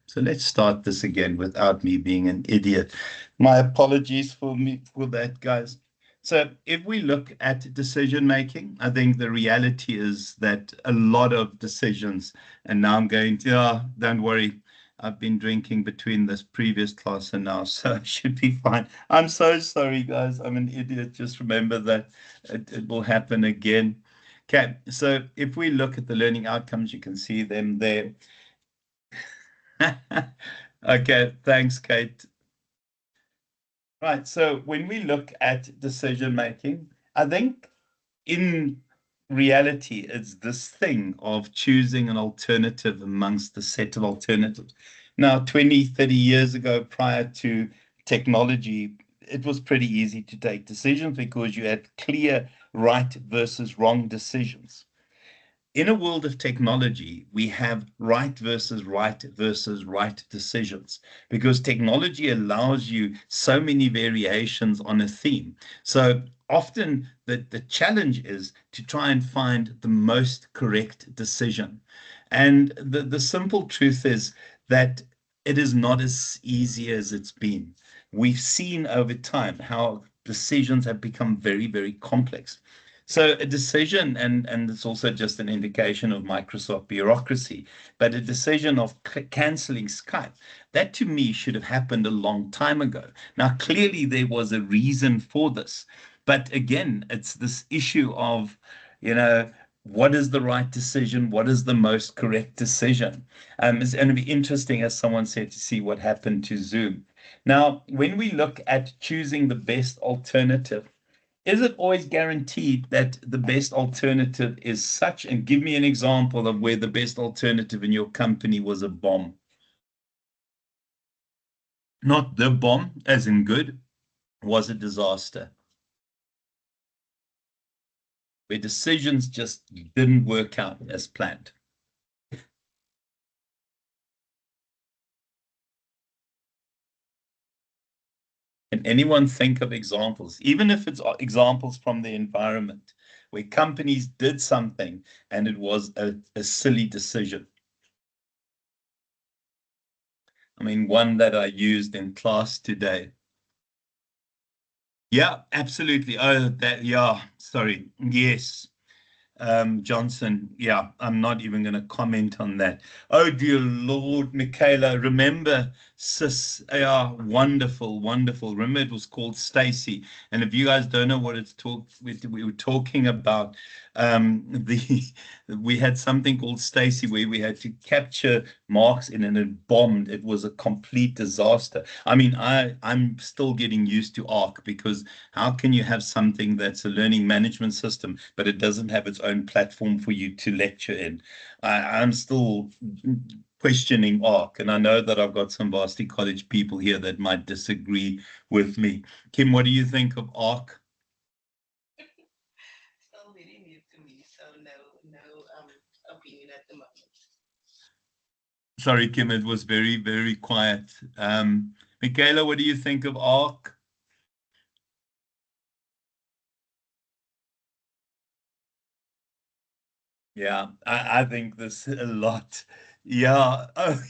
So let's start this again without me being an idiot. My apologies for that, guys. So if we look at decision making, I think the reality is that a lot of decisions, and now I'm going to, don't worry, I've been drinking between this previous class and now, so I should be fine. I'm so sorry, guys. I'm an idiot. Just remember that it will happen again. Okay, so if we look at the learning outcomes, you can see them there. Okay, thanks, Kate. Right, so when we look at decision making, I think in reality, it's this thing of choosing an alternative amongst the set of alternatives. Now, 20, 30 years ago, prior to technology, it was pretty easy to take decisions because you had clear right versus wrong decisions. In a world of technology, we have right versus right decisions because technology allows you so many variations on a theme. So often the challenge is to try and find the most correct decision. And the simple truth is that it is not as easy as it's been. We've seen over time how decisions have become very, very complex. So a decision, and it's also just an indication of Microsoft bureaucracy, but a decision of canceling Skype, that to me should have happened a long time ago. Now, clearly there was a reason for this, but again, it's this issue of, you know, what is the right decision? What is the most correct decision? It's going to be interesting, as someone said, to see what happened to Zoom. Now, when we look at choosing the best alternative, is it always guaranteed that the best alternative is such? And give me an example of where the best alternative in your company was a bomb. Not the bomb, as in good, was a disaster, where decisions just didn't work out as planned. Can anyone think of examples, even if it's examples from the environment, where companies did something and it was a silly decision? I mean, one that I used in class today. Yeah, absolutely. Oh, that, yeah, sorry. Yes. Johnson, yeah, I'm not even going to comment on that. Oh, dear Lord, Michaela, remember, sis, yeah, wonderful, wonderful. Remember, it was called Stacy. And if you guys don't know what we were talking about, the we had something called Stacy where we had to capture marks in and it bombed. It was a complete disaster. I mean, I'm still getting used to ARC because how can you have something that's a learning management system, but it doesn't have its own platform for you to lecture in? I'm still questioning ARC, and I know that I've got some Varsity College people here that might disagree with me. Kim, what do you think of ARC? Still very new to me, so no opinion at the moment. Sorry, Kim, it was very, very quiet. Michaela, what do you think of ARC? Yeah, I think this a lot. Yeah. Oh,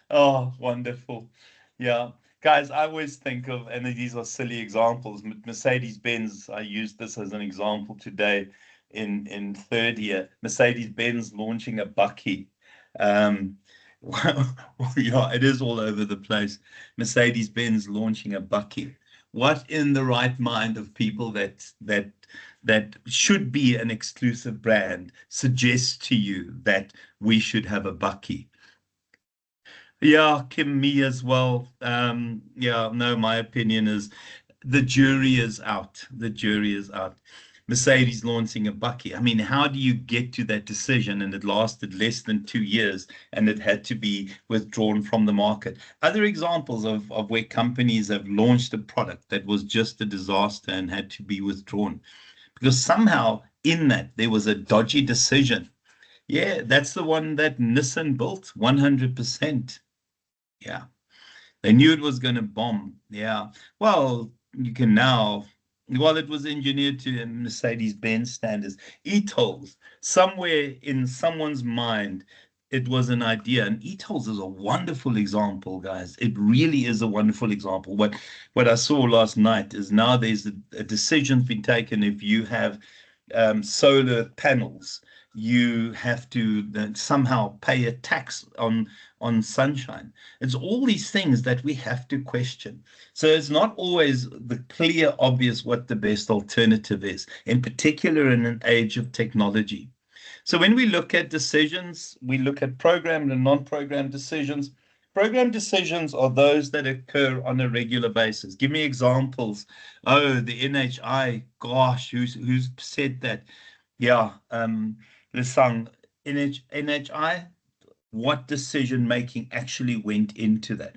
oh, wonderful. Yeah. Guys, I always think of, and these are silly examples. Mercedes-Benz, I used this as an example today in third year. Mercedes-Benz launching a Bucky. Um, yeah, it is all over the place. Mercedes-Benz launching a Bucky. What in the right mind of people that should be an exclusive brand suggests to you that we should have a Bucky? Yeah, Kim, me as well. Yeah, no, my opinion is the jury is out. The jury is out. Mercedes launching a Bucky. I mean, how do you get to that decision? And it lasted less than 2 years and it had to be withdrawn from the market. Other examples of where companies have launched a product that was just a disaster and had to be withdrawn because somehow in that there was a dodgy decision. Yeah, that's the one that Nissan built 100%. Yeah. They knew it was going to bomb. Yeah. Well, you can now, well, it was engineered to Mercedes-Benz standards. ETOLs, somewhere in someone's mind, it was an idea. And e-tolls is a wonderful example, guys. It really is a wonderful example. What I saw last night is now there's a decision been taken. If you have solar panels, you have to somehow pay a tax on sunshine. It's all these things that we have to question. So it's not always the clear, obvious what the best alternative is, in particular in an age of technology. So when we look at decisions, we look at programmed and non-programmed decisions. Programmed decisions are those that occur on a regular basis. Give me examples. Oh, the NHI, gosh, who's said that? Yeah, Lisang, NHI, what decision making actually went into that?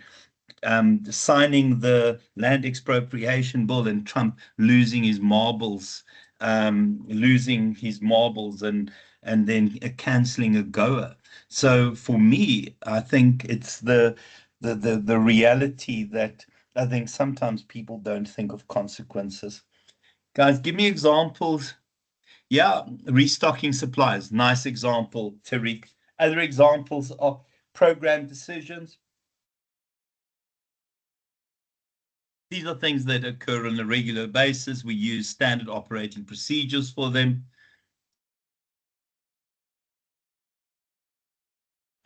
Signing the land expropriation bill and Trump losing his marbles, and then canceling a goer. So for me, I think it's the reality that I think sometimes people don't think of consequences. Guys, give me examples. Yeah, restocking supplies. Nice example, Tariq. Other examples of program decisions. These are things that occur on a regular basis. We use standard operating procedures for them.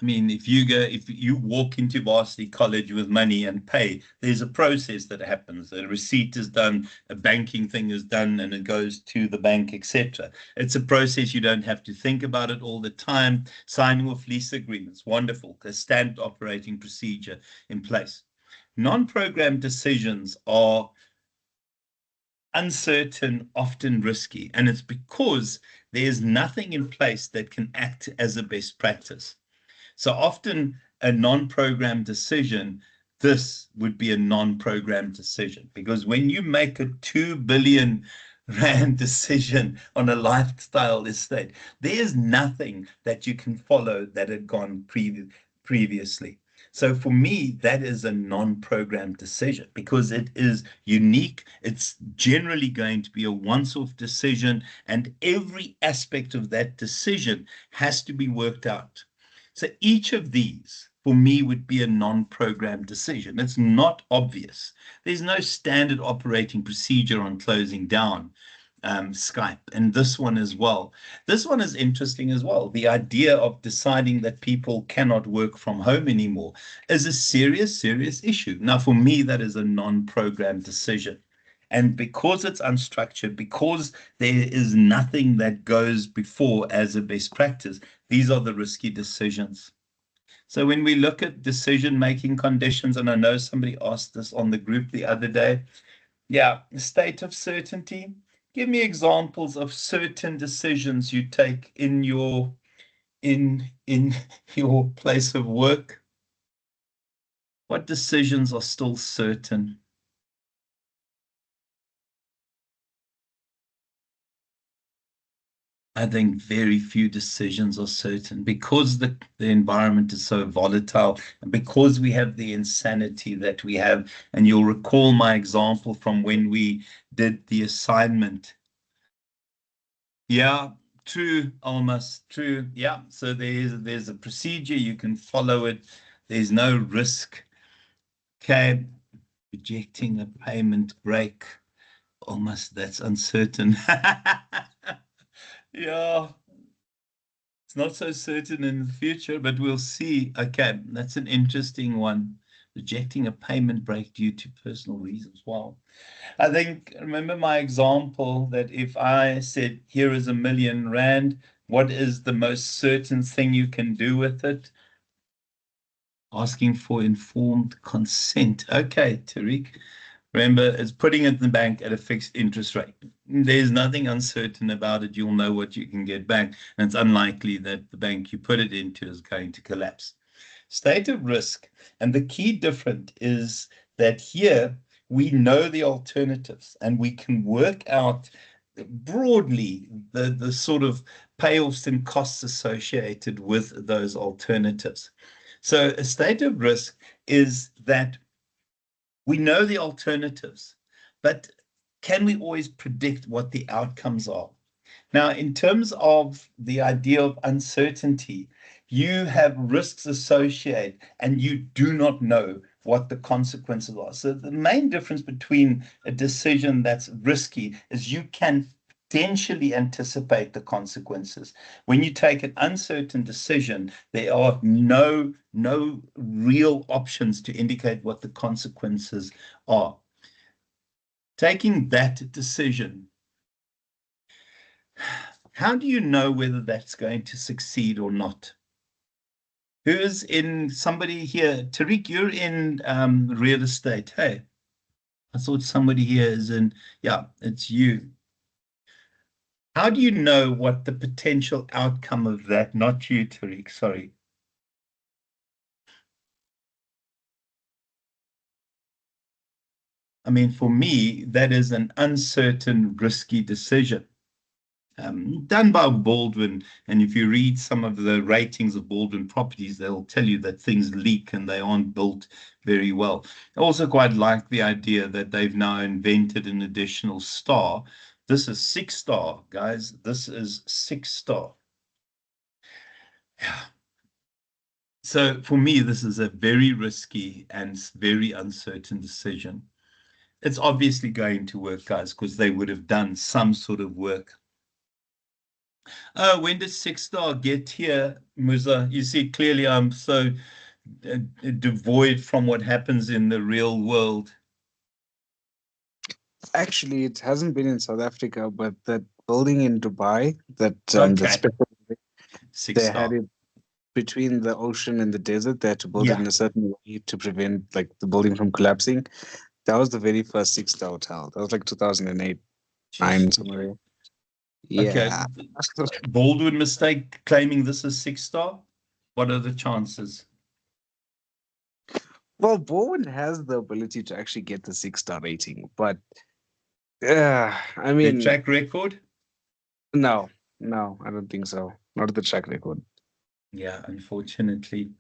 I mean, if you walk into varsity college with money and pay, there's a process that happens. A receipt is done, a banking thing is done, and it goes to the bank, etc. It's a process. You don't have to think about it all the time. Signing off lease agreements, wonderful. A standard operating procedure in place. Non-programmed decisions are uncertain, often risky, and it's because there's nothing in place that can act as a best practice. So often a non-programmed decision, this would be a non-programmed decision, because when you make a 2 billion rand decision on a lifestyle estate, there's nothing that you can follow that had gone previously. So for me, that is a non-programmed decision because it is unique. It's generally going to be a once-off decision, and every aspect of that decision has to be worked out. So each of these, for me, would be a non-programmed decision. It's not obvious. There's no standard operating procedure on closing down Skype, and this one as well. This one is interesting as well. The idea of deciding that people cannot work from home anymore is a serious, serious issue. Now, for me, that is a non-programmed decision. And because it's unstructured, because there is nothing that goes before as a best practice, these are the risky decisions. So when we look at decision-making conditions, and I know somebody asked this on the group the other day, yeah, state of certainty. Give me examples of certain decisions you take in your your place of work. What decisions are still certain? I think very few decisions are certain because the environment is so volatile and because we have the insanity that we have. And you'll recall my example from when we did the assignment. Yeah, true, almost true. Yeah, so there's a procedure, you can follow it. There's no risk. Okay, rejecting a payment break. Almost that's uncertain. Yeah, it's not so certain in the future, but we'll see. Okay, that's an interesting one. Rejecting a payment break due to personal reasons. Wow. I think, remember my example that if I said, here is R1 million, what is the most certain thing you can do with it? Asking for informed consent. Okay, Tariq. Remember, it's putting it in the bank at a fixed interest rate. There's nothing uncertain about it. You'll know what you can get back. And it's unlikely that the bank you put it into is going to collapse. State of risk. And the key difference is that here we know the alternatives and we can work out broadly the sort of payoffs and costs associated with those alternatives. So a state of risk is that we know the alternatives, but can we always predict what the outcomes are? Now, in terms of the idea of uncertainty, you have risks associated and you do not know what the consequences are. So the main difference between a decision that's risky is you can potentially anticipate the consequences. When you take an uncertain decision, there are no real options to indicate what the consequences are. Taking that decision, how do you know whether that's going to succeed or not? Who's in somebody here? Tariq, you're in real estate. Hey, I thought somebody here is in, yeah, it's you. How do you know what the potential outcome of that? Not you, Tariq, sorry. I mean, for me, that is an uncertain, risky decision. Done by Baldwin. And if you read some of the ratings of Baldwin properties, they'll tell you that things leak and they aren't built very well. I also quite like the idea that they've now invented an additional star. This is 6-star, guys. This is 6-star. Yeah. So for me, this is a very risky and very uncertain decision. It's obviously going to work, guys, because they would have done some sort of work. When did 6-star get here, Musa? You see, clearly I'm so devoid from what happens in the real world. Actually, it hasn't been in South Africa, but that building in Dubai, that Okay. they 6-star. had it between the ocean and the desert. They had to build it in a certain way to prevent like the building from collapsing. That was the very first 6-star hotel. That was like 2008, 9 somewhere. Yeah. Okay. Baldwin mistake claiming this is 6-star. What are the chances? Well, Bowen has the ability to actually get the 6-star rating, but I The mean, track record? no, I don't think so. Not the track record. Yeah, unfortunately.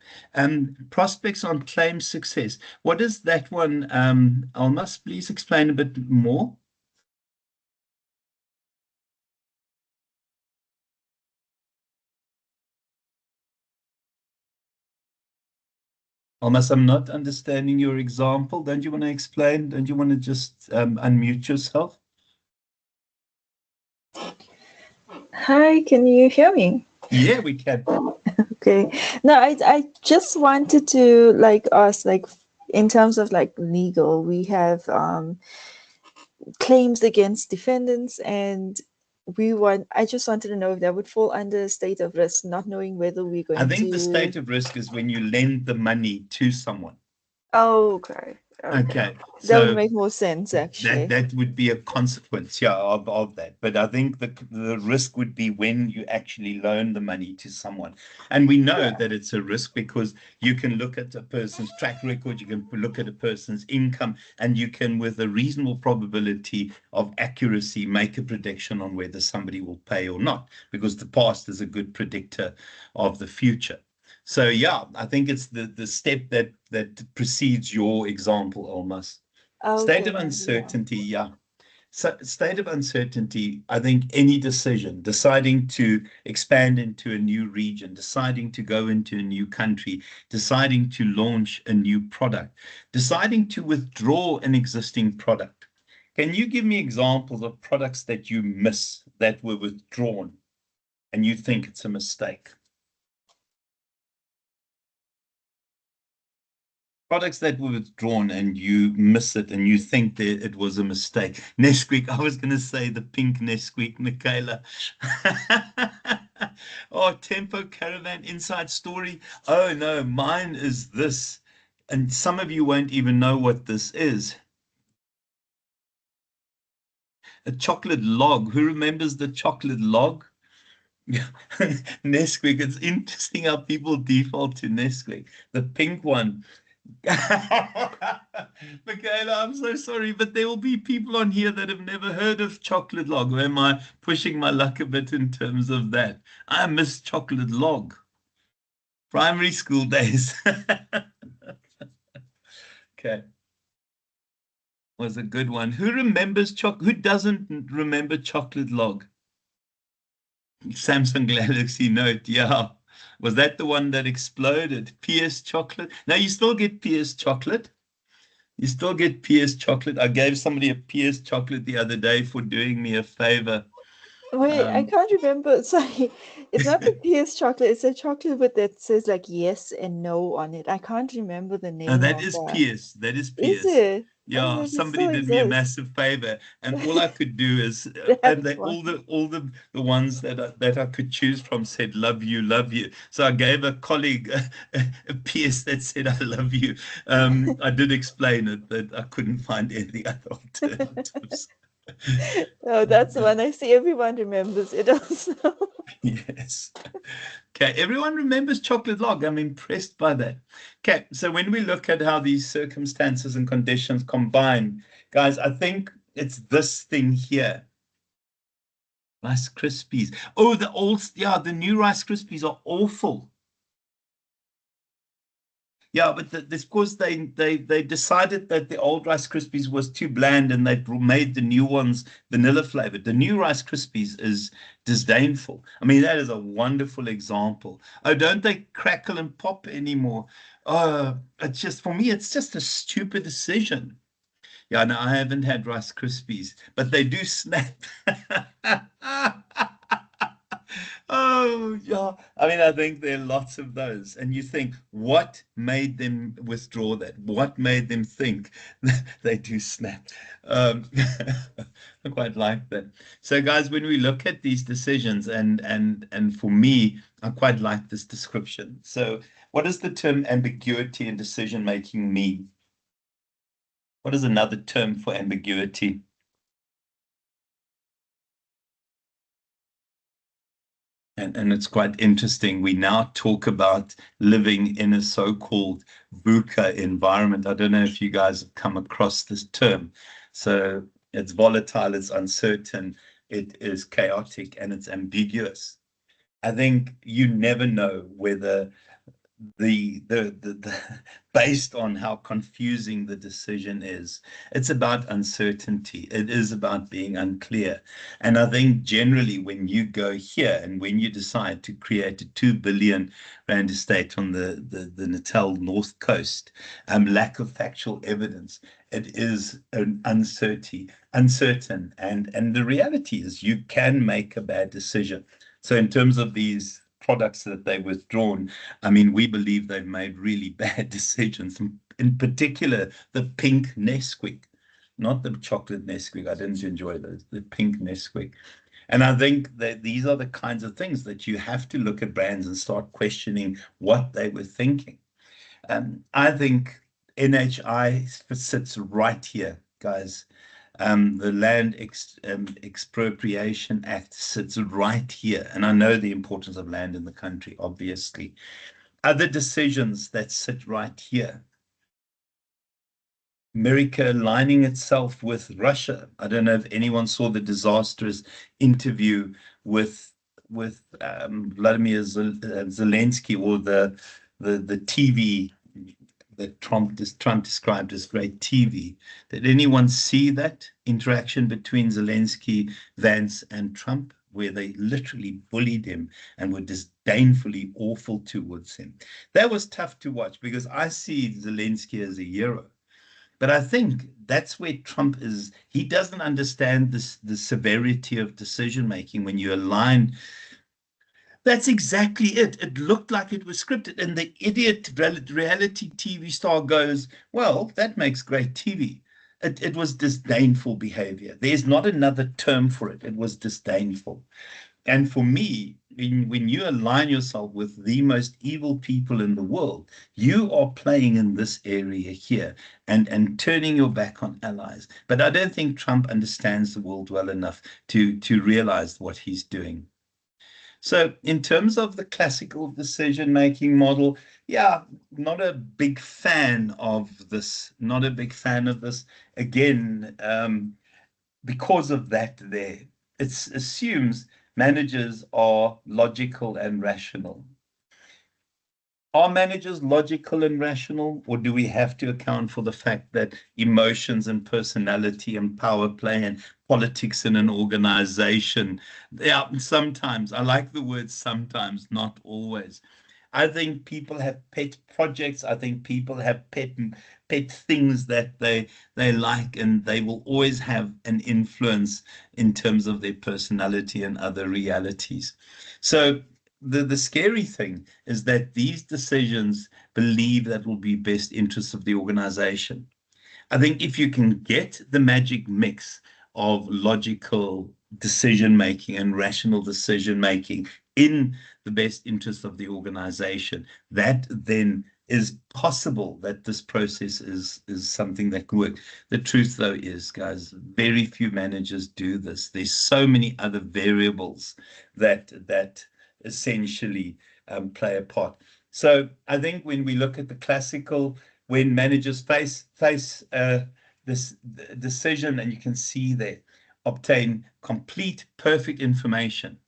Prospects on claim success. What is that one? Almas, please explain a bit more. Almas, I'm not understanding your example. Don't you want to explain? Don't you want to just unmute yourself? Hi, can you hear me? Yeah, we can. Okay. No, I just wanted to like ask, like in terms of like legal, we have claims against defendants, and I just wanted to know if that would fall under state of risk, not knowing whether we're I going think the to. state of risk is when you lend the money to someone. Oh, okay. Okay. That would So make more sense, actually. that would be a consequence, yeah, of that. But I think the risk would be when you actually loan the money to someone. And we know that it's a risk because you can look at a person's track record, you can look at a person's income, and you can, with a reasonable probability of accuracy, make a prediction on whether somebody will pay or not, because the past is a good predictor of the future. So yeah, I think it's the step that precedes your example, Almas. State of Okay. uncertainty, yeah. So state of uncertainty, I think any decision, deciding to expand into a new region, deciding to go into a new country, deciding to launch a new product, deciding to withdraw an existing product. Can you give me examples of products that you miss that were withdrawn and you think it's a mistake? Products that were withdrawn and you miss it and you think that it was a mistake. Nesquik, I was going to say the pink Nesquik, Michaela. Oh, Tempo Caravan Inside Story. Oh, no, mine is this. And some of you won't even know what this is. A chocolate log. Who remembers the chocolate log? Nesquik. It's interesting how people default to Nesquik. The pink one. Michaela, I'm so sorry, but there will be people on here that have never heard of chocolate log. Or am I pushing my luck a bit in terms of that? I miss chocolate log. Primary school days. Okay. Was a good one. Who remembers who doesn't remember chocolate log? Samsung Galaxy Note, yeah. Was that the one that exploded? PS chocolate? No, you still get PS chocolate. You still get PS chocolate. I gave somebody a PS chocolate the other day for doing me a favor. Wait, I can't remember. Sorry, it's not the PS chocolate. It's a chocolate with that says like yes and no on it. I can't remember the No, name that of is that. PS. That is Is PS. it? Oh, Yeah, maybe it somebody still did me a exists. massive favor, and all I could do is, and That they one. all the ones that I could choose from said love you, love you. So I gave a colleague a PS that said I love you. I did explain it that I couldn't find any other alternatives. Oh, that's the one. I see everyone remembers it also. Yes. Okay, everyone remembers chocolate log. I'm impressed by that. Okay, so when we look at how these circumstances and conditions combine, guys, I think it's this thing here. Rice Krispies. Oh, the new Rice Krispies are awful. Yeah, but that's because they decided that the old Rice Krispies was too bland and they made the new ones vanilla flavored. The new Rice Krispies is disdainful. I mean, that is a wonderful example. Oh, don't they crackle and pop anymore? It's just, for me, it's just a stupid decision. Yeah, no, I haven't had Rice Krispies, but they do snap. Oh, yeah. I mean, I think there are lots of those. And you think, what made them withdraw that? What made them think they do snap? I quite like that. So, guys, when we look at these decisions, and for me, I quite like this description. So, what does the term ambiguity in decision making mean? What is another term for ambiguity? And it's quite interesting. We now talk about living in a so-called VUCA environment. I don't know if you guys have come across this term. So it's volatile, it's uncertain, it is chaotic, and it's ambiguous. I think you never know whether the based on how confusing the decision is. It's about uncertainty. It is about being unclear. And I think generally when you go here and when you decide to create a 2 billion rand estate on the Natal North Coast, lack of factual evidence, it is an uncertain. And the reality is you can make a bad decision. So in terms of these products that they withdrawn, I mean, we believe they've made really bad decisions. In particular, the pink Nesquik, not the chocolate Nesquik. I didn't enjoy those, the pink Nesquik. And I think that these are the kinds of things that you have to look at brands and start questioning what they were thinking. I think NHI sits right here, guys. The Expropriation Act sits right here. And I know the importance of land in the country, obviously. Other decisions that sit right here. America aligning itself with Russia. I don't know if anyone saw the disastrous interview with Vladimir Zelensky, or the TV that Trump described as great TV. Did anyone see that interaction between Zelensky, Vance, and Trump, where they literally bullied him and were disdainfully awful towards him? That was tough to watch because I see Zelensky as a hero. But I think that's where Trump is. He doesn't understand the severity of decision making when you align. That's exactly it. It looked like it was scripted. And the idiot reality TV star goes, well, that makes great TV. It was disdainful behavior. There's not another term for it. It was disdainful. And for me, when you align yourself with the most evil people in the world, you are playing in this area here and turning your back on allies. But I don't think Trump understands the world well enough to realize what he's doing. So in terms of the classical decision-making model, yeah, not a big fan of this, not a big fan of this. Again, because of that there, it assumes managers are logical and rational. Are managers logical and rational, or do we have to account for the fact that emotions and personality and power play and politics in an organization, yeah, sometimes, I like the word sometimes, not always. I think people have pet projects. I think people have pet things that they like, and they will always have an influence in terms of their personality and other realities. So the scary thing is that these decisions believe that will be best interests of the organization. I think if you can get the magic mix of logical decision making and rational decision making in the best interest of the organization, that then is possible that this process is something that can work. The truth, though, is, guys, very few managers do this. There's so many other variables that essentially play a part. So I think when we look at the classical, when managers face this decision, and you can see they obtain complete, perfect information.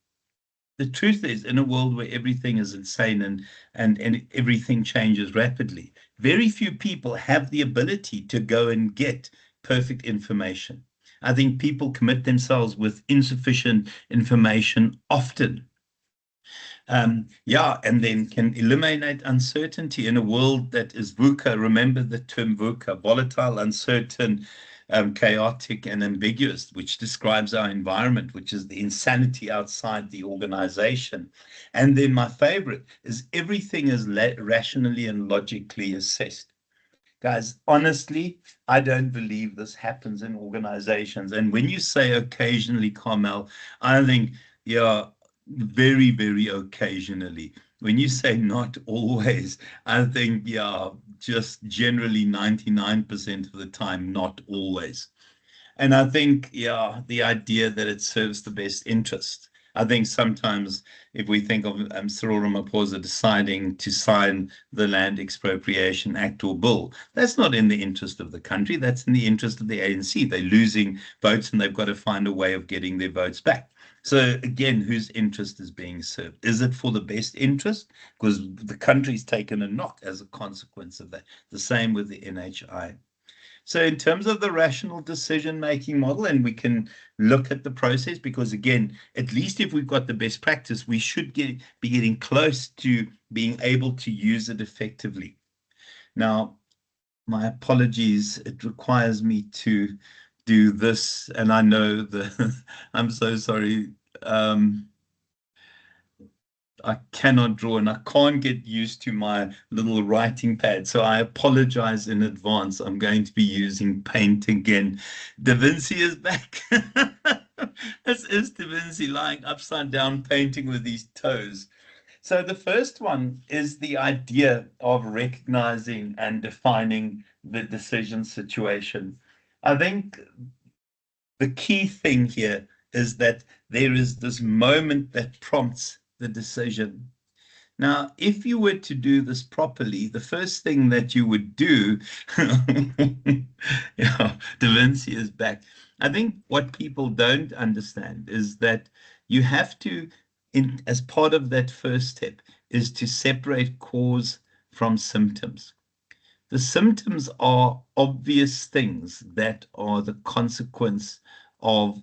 The truth is, in a world where everything is insane and everything changes rapidly, very few people have the ability to go and get perfect information. I think people commit themselves with insufficient information often. Yeah, and then can eliminate uncertainty in a world that is VUCA. Remember the term VUCA, volatile, uncertain, chaotic, and ambiguous, which describes our environment, which is the insanity outside the organization. And then my favorite is everything is rationally and logically assessed. Guys, honestly, I don't believe this happens in organizations. And when you say occasionally, Carmel, I think, yeah, very, very occasionally. When you say not always, I think, yeah, just generally 99% of the time, not always. And I think, yeah, the idea that it serves the best interest. I think sometimes if we think of Cyril Ramaphosa deciding to sign the Land Expropriation Act or bill, that's not in the interest of the country. That's in the interest of the ANC. They're losing votes and they've got to find a way of getting their votes back. So again, whose interest is being served? Is it for the best interest? Because the country's taken a knock as a consequence of that. The same with the NHI. So in terms of the rational decision-making model, and we can look at the process, because again, at least if we've got the best practice, we should be getting close to being able to use it effectively. Now, my apologies, it requires me to do this, and I know the, I'm so sorry. I cannot draw and I can't get used to my little writing pad. So I apologize in advance. I'm going to be using paint again. Da Vinci is back. This is Da Vinci lying upside down painting with his toes. So the first one is the idea of recognizing and defining the decision situation. I think the key thing here is that there is this moment that prompts the decision. Now, if you were to do this properly, the first thing that you would do, yeah, Da Vinci is back. I think what people don't understand is that you have to, as part of that first step, is to separate cause from symptoms. The symptoms are obvious things that are the consequence of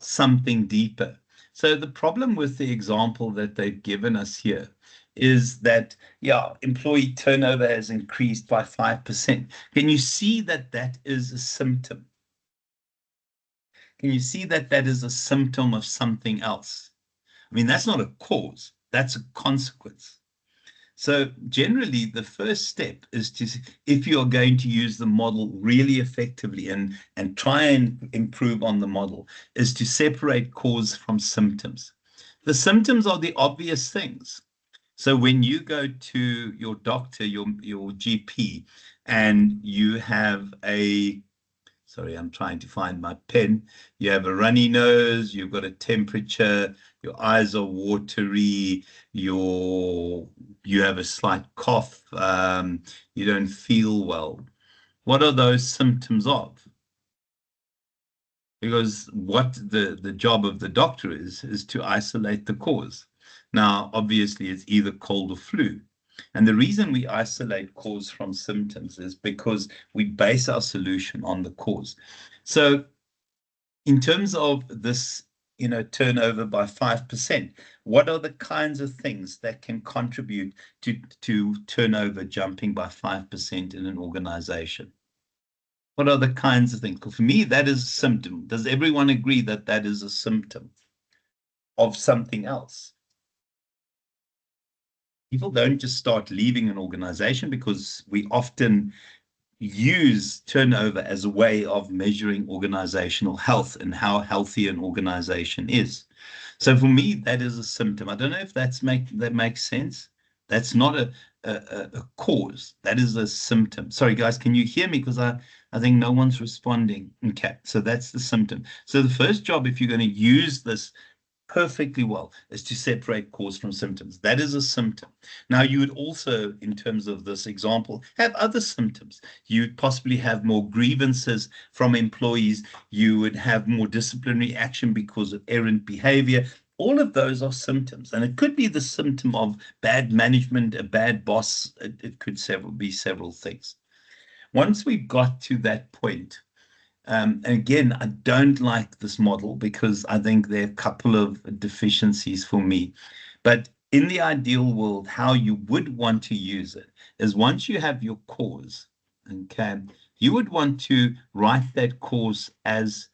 something deeper. So the problem with the example that they've given us here is that, yeah, employee turnover has increased by 5%. Can you see that that is a symptom? Can you see that that is a symptom of something else? I mean, that's not a cause, that's a consequence. So generally, the first step is to, if you're going to use the model really effectively and try and improve on the model, is to separate cause from symptoms. The symptoms are the obvious things. So when you go to your doctor, your GP, and you have a, sorry, I'm trying to find my pen. You have a runny nose, you've got a temperature, your eyes are watery, you have a slight cough, you don't feel well. What are those symptoms of? Because what the job of the doctor is to isolate the cause. Now, obviously, it's either cold or flu. And the reason we isolate cause from symptoms is because we base our solution on the cause. So in terms of this, turnover by 5%, what are the kinds of things that can contribute to turnover jumping by 5% in an organization? What are the kinds of things? For me, that is a symptom. Does everyone agree that that is a symptom of something else? People don't just start leaving an organization, because we often use turnover as a way of measuring organizational health and how healthy an organization is. So for me, that is a symptom. I don't know if that makes sense. That's not a cause. That is a symptom. Sorry, guys, can you hear me? Because I think no one's responding. Okay, so that's the symptom. So the first job, if you're going to use this perfectly well, is to separate cause from symptoms. That is a symptom. Now, you would also, in terms of this example, have other symptoms. You'd possibly have more grievances from employees. You would have more disciplinary action because of errant behavior. All of those are symptoms, and it could be the symptom of bad management, a bad boss. It could be several things. Once we've got to that point, and again, I don't like this model because I think there are a couple of deficiencies for me. But in the ideal world, how you would want to use it is, once you have your cause, okay, you would want to write that cause as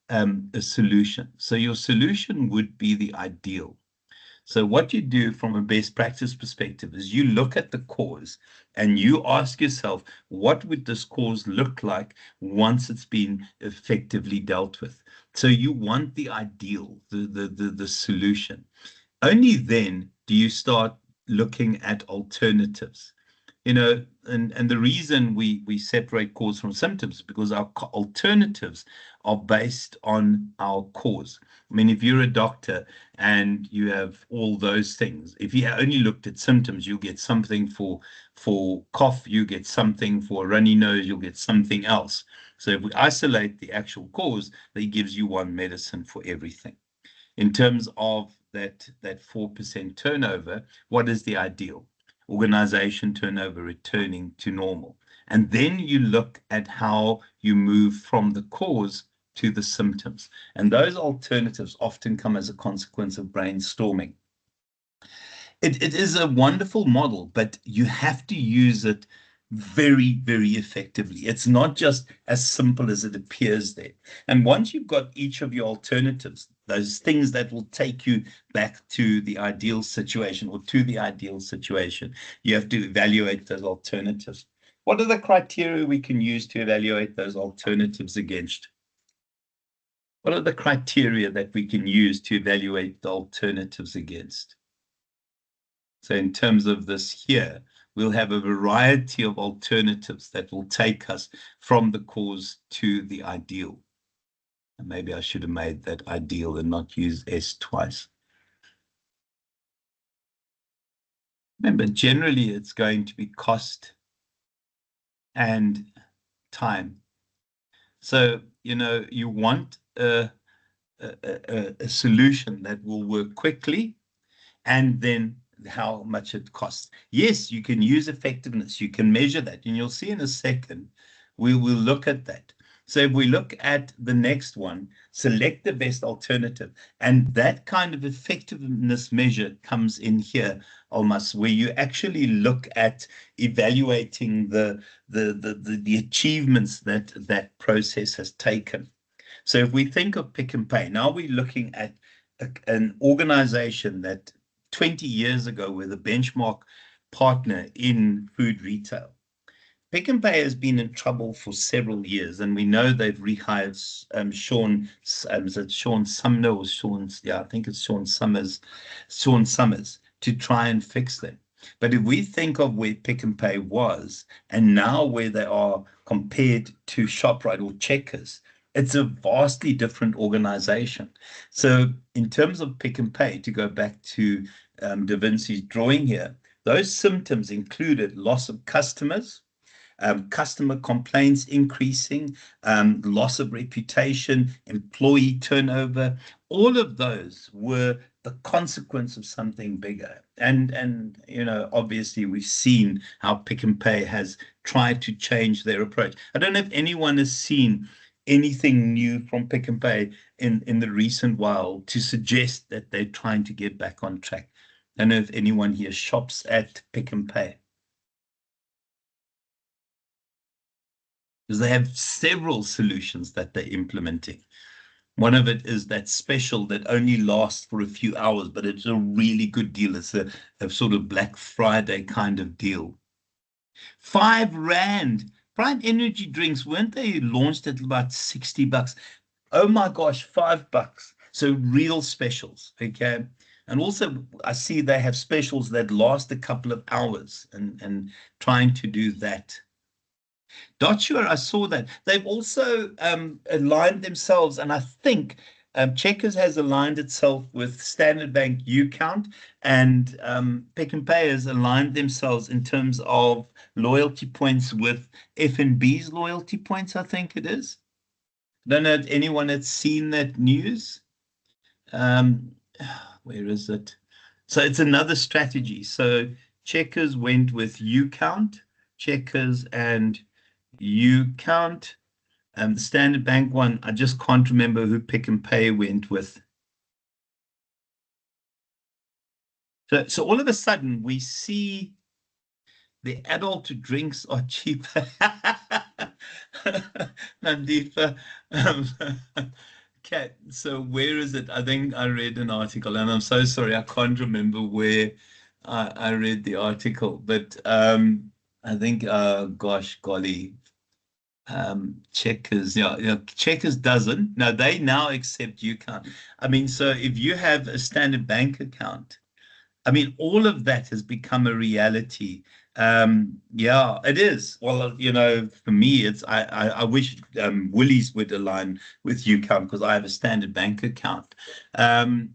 a solution. So your solution would be the ideal. So what you do from a best practice perspective is you look at the cause and you ask yourself, what would this cause look like once it's been effectively dealt with? So you want the ideal, the solution. Only then do you start looking at alternatives. And the reason we separate cause from symptoms is because our alternatives are based on our cause. I mean, if you're a doctor and you have all those things, if you only looked at symptoms, you'll get something for cough, you get something for a runny nose, you'll get something else. So if we isolate the actual cause, that gives you one medicine for everything. In terms of that 4% turnover, what is the ideal? Organization turnover returning to normal. And then you look at how you move from the cause to the symptoms. And those alternatives often come as a consequence of brainstorming. It is a wonderful model, but you have to use it very, very effectively. It's not just as simple as it appears there. And once you've got each of your alternatives, those things that will take you back to the ideal situation or to the ideal situation, you have to evaluate those alternatives. What are the criteria we can use to evaluate those alternatives against? What are the criteria that we can use to evaluate the alternatives against? So in terms of this here, we'll have a variety of alternatives that will take us from the cause to the ideal. And maybe I should have made that ideal and not use S twice. Remember, generally it's going to be cost and time. So, you want a solution that will work quickly, and then how much it costs. Yes, you can use effectiveness. You can measure that. And you'll see in a second, we will look at that. So if we look at the next one, select the best alternative. And that kind of effectiveness measure comes in here, almost, where you actually look at evaluating the achievements that process has taken. So if we think of Pick n Pay, now we're looking at an organization that 20 years ago were the benchmark partner in food retail. Pick n Pay has been in trouble for several years, and we know they've rehired Sean, is it Sean Sumner or I think it's Sean Summers to try and fix them. But if we think of where Pick n Pay was and now where they are compared to ShopRite or Checkers, it's a vastly different organization. So in terms of Pick n Pay, to go back to Da Vinci's drawing here, those symptoms included loss of customers, customer complaints increasing, loss of reputation, employee turnover. All of those were the a consequence of something bigger. And you know, obviously we've seen how Pick n Pay has tried to change their approach. I don't know if anyone has seen anything new from Pick n Pay in the recent while to suggest that they're trying to get back on track. I don't know if anyone here shops at Pick n Pay. Because they have several solutions that they're implementing. One of it is that special that only lasts for a few hours, but it's a really good deal. It's a sort of Black Friday kind of deal. R5. Prime energy drinks, weren't they launched at about 60 bucks? Oh my gosh, $5. So real specials, okay? And also I see they have specials that last a couple of hours and trying to do that. Dotshare, I saw that. They've also aligned themselves, and I think Checkers has aligned itself with Standard Bank UCount, and Pick n Pay has aligned themselves in terms of loyalty points with FNB's loyalty points, I think it is. I don't know if anyone had seen that news. Where is it? So it's another strategy. So Checkers went with UCount, Checkers and UCount. The Standard Bank one, I just can't remember who Pick n Pay went with. So all of a sudden we see the adult drinks are cheaper. Nandifa. Okay, so where is it? I think I read an article, and I'm so sorry, I can't remember where I read the article, but I think, gosh, golly, Checkers, yeah, Checkers doesn't. No, they now accept UCount. I mean, so if you have a Standard Bank account, I mean, all of that has become a reality. Yeah, it is. Well, you know, for me, it's I wish Woolies would align with UCount because I have a Standard Bank account. I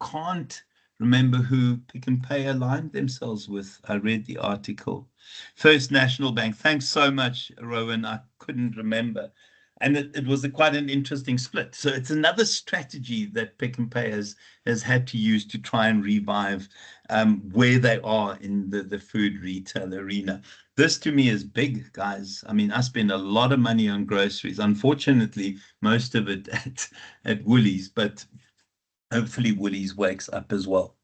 can't remember who Pick n Pay aligned themselves with. I read the article. First National Bank. Thanks so much, Rowan. I couldn't remember. And it was quite an interesting split. So it's another strategy that Pick n Pay has had to use to try and revive where they are in the food retail arena. This to me is big, guys. I mean, I spend a lot of money on groceries. Unfortunately, most of it at Woolies, but hopefully Woolies wakes up as well.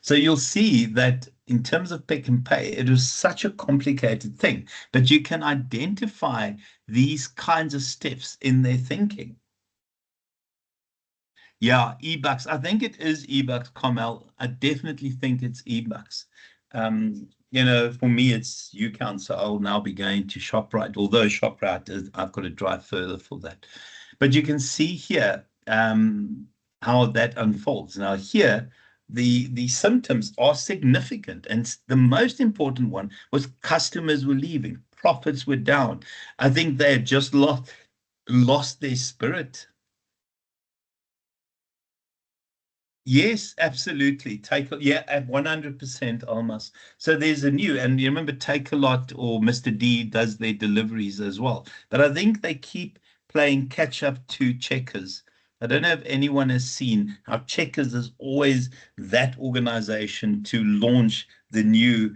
So you'll see that in terms of Pick n Pay, it is such a complicated thing, but you can identify these kinds of steps in their thinking. Yeah, eBucks. I think it is eBucks, Comel. I definitely think it's eBucks. You know, for me, it's UCount, so I'll now be going to ShopRite, although ShopRite, I've got to drive further for that. But you can see here how that unfolds. Now here, the symptoms are significant, and the most important one was customers were leaving, profits were down. I think they had just lost their spirit. Yes, absolutely. Yeah, at 100% almost. So there's a new, and you remember Take a Lot or Mr. D does their deliveries as well. But I think they keep playing catch up to Checkers. I don't know if anyone has seen how Checkers is always that organization to launch the new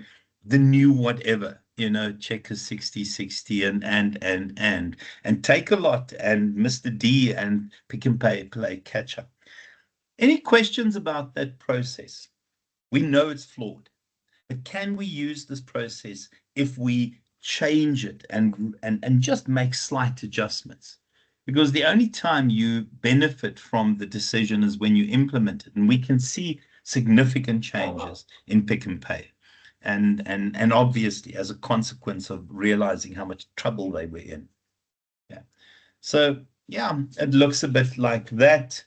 whatever, you know, Checkers 6060 and Take a Lot and Mr. D and Pick n Pay play catch up. Any questions about that process? We know it's flawed, but can we use this process if we change it and just make slight adjustments? Because the only time you benefit from the decision is when you implement it, and we can see significant changes in Pick n Pay, and obviously as a consequence of realizing how much trouble they were in. Yeah. So yeah, it looks a bit like that.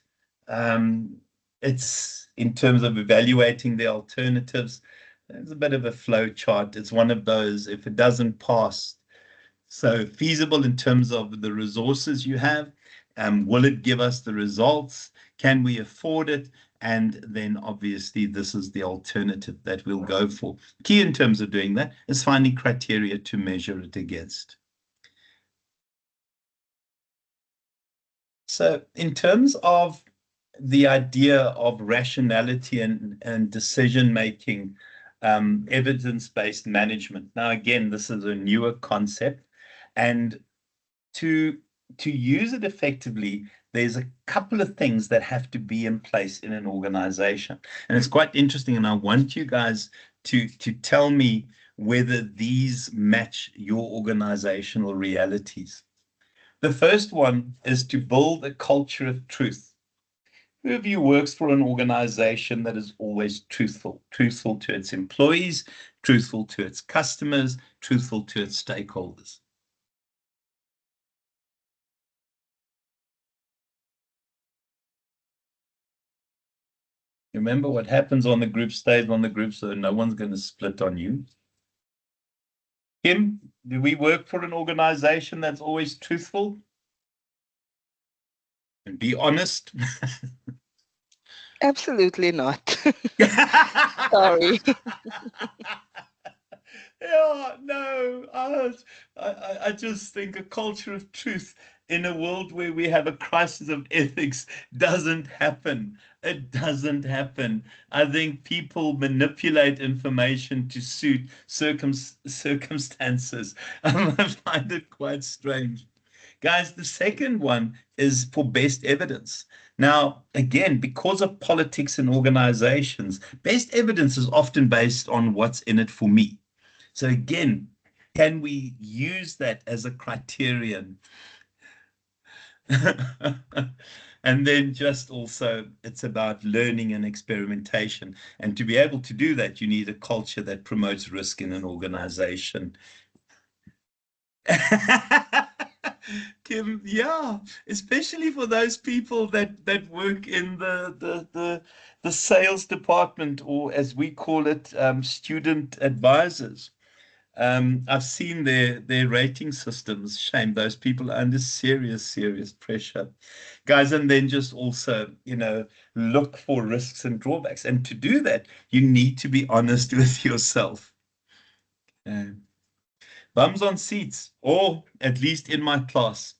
It's in terms of evaluating the alternatives, there's a bit of a flow chart. It's one of those, if it doesn't pass, so feasible in terms of the resources you have, will it give us the results? Can we afford it? And then obviously this is the alternative that we'll go for. Key in terms of doing that is finding criteria to measure it against. So in terms of the idea of rationality and decision making, evidence-based management. Now, again, this is a newer concept, and to use it effectively, there's a couple of things that have to be in place in an organization. And it's quite interesting, and I want you guys to tell me whether these match your organizational realities. The first one is to build a culture of truth. Who of you works for an organization that is always truthful? Truthful to its employees, truthful to its customers, truthful to its stakeholders. Remember, what happens on the group stays on the group, so no one's going to split on you. Kim, do we work for an organization that's always truthful? And be honest? Absolutely not. Sorry. Yeah, no, I just think a culture of truth in a world where we have a crisis of ethics doesn't happen. It doesn't happen. I think people manipulate information to suit circumstances. I find it quite strange. Guys, the second one is for best evidence. Now, again, because of politics and organizations, best evidence is often based on what's in it for me. So again, can we use that as a criterion? And then just also, it's about learning and experimentation. And to be able to do that, you need a culture that promotes risk in an organization. Kim, yeah, especially for those people that work in the sales department, or as we call it, student advisors. I've seen their rating systems. Shame, those people are under serious pressure, guys. And then just also, look for risks and drawbacks. And to do that, you need to be honest with yourself. Bums on seats, or at least in my class,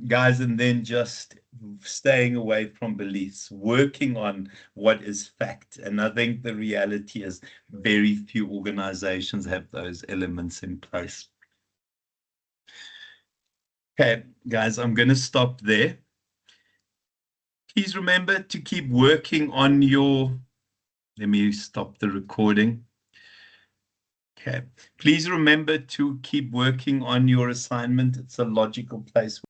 guys, and then just staying away from beliefs, working on what is fact. And I think the reality is very few organizations have those elements in place. Okay, guys, I'm going to stop there. Please remember to keep working on your, let me stop the recording. Okay, please remember to keep working on your assignment. It's a logical place